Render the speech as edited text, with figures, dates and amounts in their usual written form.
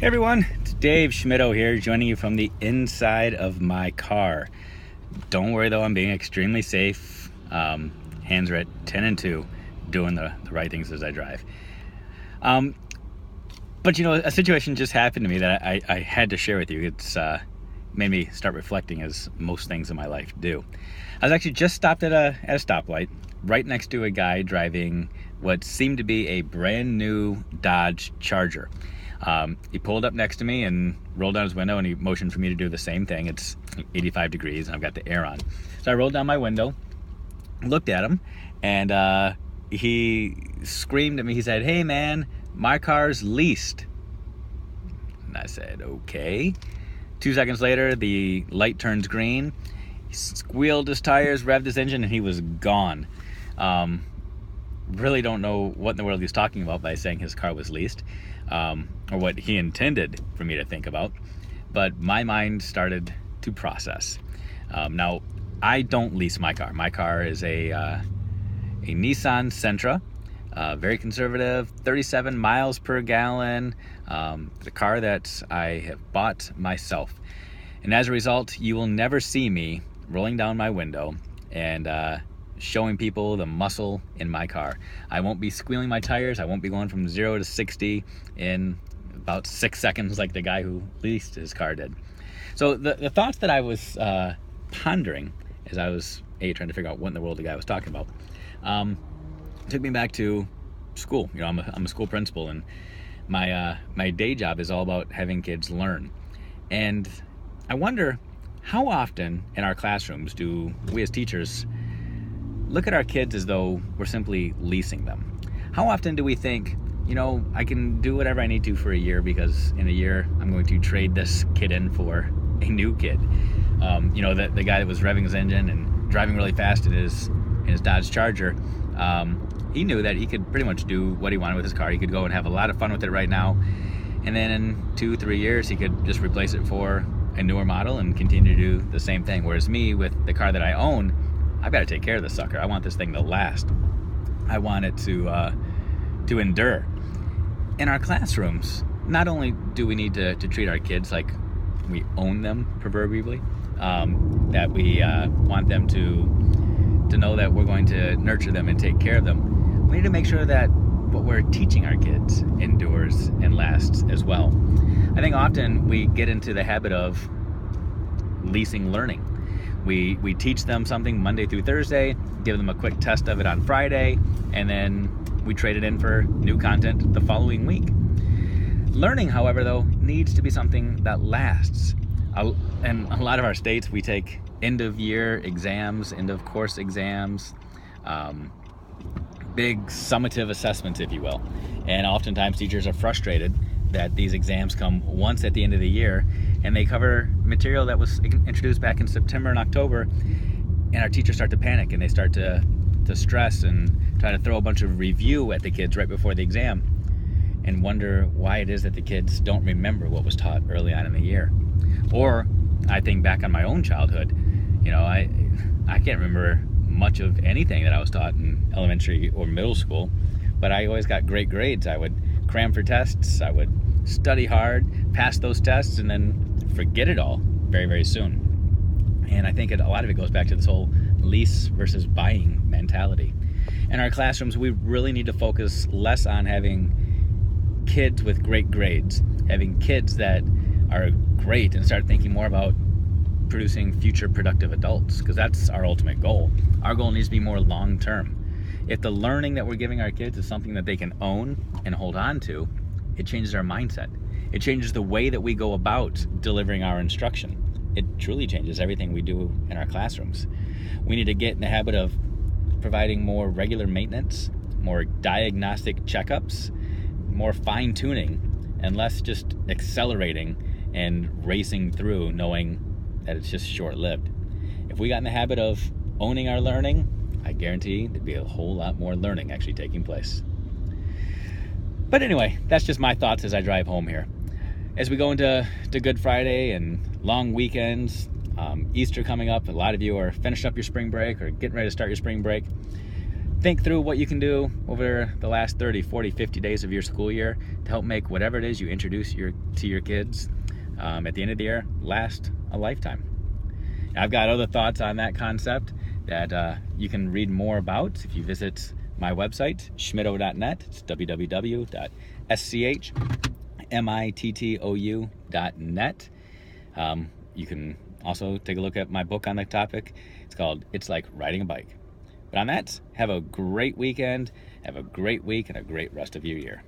Hey everyone, it's Dave Schmitto here, joining you from the inside of my car. Don't worry though, I'm being extremely safe. Hands are at 10 and 2, doing the right things as I drive. But a situation just happened to me that I had to share with you. It's made me start reflecting, as most things in my life do. I was actually just stopped at a stoplight, right next to a guy driving what seemed to be a brand new Dodge Charger. He pulled up next to me and rolled down his window, and he motioned for me to do the same thing. It's 85 degrees and I've got the air on. So I rolled down my window, looked at him, and he screamed at me. He said, "Hey man, my car's leased." And I said, "Okay." 2 seconds later, the light turns green. He squealed his tires, revved his engine, and he was gone. Really don't know what in the world he's talking about by saying his car was leased, or what he intended for me to think about. But my mind started to process. Now, I don't lease my car. My car is a Nissan Sentra, very conservative, 37 miles per gallon, the car that I have bought myself. And as a result, you will never see me rolling down my window and showing people the muscle in my car. I won't be squealing my tires. I won't be going from 0 to 60 in about 6 seconds like the guy who leased his car did. So the thoughts that I was pondering as I was trying to figure out what in the world the guy was talking about took me back to school. I'm a school principal, and my day job is all about having kids learn. And I wonder, how often in our classrooms do we as teachers look at our kids as though we're simply leasing them? How often do we think, I can do whatever I need to for a year, because in a year I'm going to trade this kid in for a new kid? The guy that was revving his engine and driving really fast in his Dodge Charger, he knew that he could pretty much do what he wanted with his car. He could go and have a lot of fun with it right now, and then in 2-3 years he could just replace it for a newer model and continue to do the same thing. Whereas me, with the car that I own, I've got to take care of this sucker. I want this thing to last. I want it to endure. In our classrooms, not only do we need to treat our kids like we own them, proverbially, that we want them to know that we're going to nurture them and take care of them, we need to make sure that what we're teaching our kids endures and lasts as well. I think often we get into the habit of leasing learning. We teach them something Monday through Thursday, give them a quick test of it on Friday, and then we trade it in for new content the following week. Learning, however, though, needs to be something that lasts. In a lot of our states, we take end-of-year exams, end-of-course exams, big summative assessments, if you will. And oftentimes teachers are frustrated that these exams come once at the end of the year, and they cover material that was introduced back in September and October, and our teachers start to panic, and they start to stress and try to throw a bunch of review at the kids right before the exam, and wonder why it is that the kids don't remember what was taught early on in the year. Or I think back on my own childhood. I can't remember much of anything that I was taught in elementary or middle school, but I always got great grades. I would cram for tests, I would study hard, pass those tests, and then forget it all very, very soon. And I think a lot of it goes back to this whole lease versus buying mentality. In our classrooms, we really need to focus less on having kids with great grades, having kids that are great, and start thinking more about producing future productive adults, because that's our ultimate goal. Our goal needs to be more long-term. If the learning that we're giving our kids is something that they can own and hold on to, it changes our mindset. It changes the way that we go about delivering our instruction. It truly changes everything we do in our classrooms. We need to get in the habit of providing more regular maintenance, more diagnostic checkups, more fine-tuning, and less just accelerating and racing through knowing that it's just short-lived. If we got in the habit of owning our learning, I guarantee there'd be a whole lot more learning actually taking place. But anyway, that's just my thoughts as I drive home here. As we go into Good Friday and long weekends, Easter coming up, a lot of you are finishing up your spring break or getting ready to start your spring break. think through what you can do over the last 30, 40, 50 days of your school year to help make whatever it is you introduce to your kids at the end of the year last a lifetime. I've got other thoughts on that concept that you can read more about if you visit my website, schmittou.net. It's www.schmittou.net. You can also take a look at my book on the topic. It's called It's Like Riding a Bike. But on that, have a great weekend, have a great week, and a great rest of your year.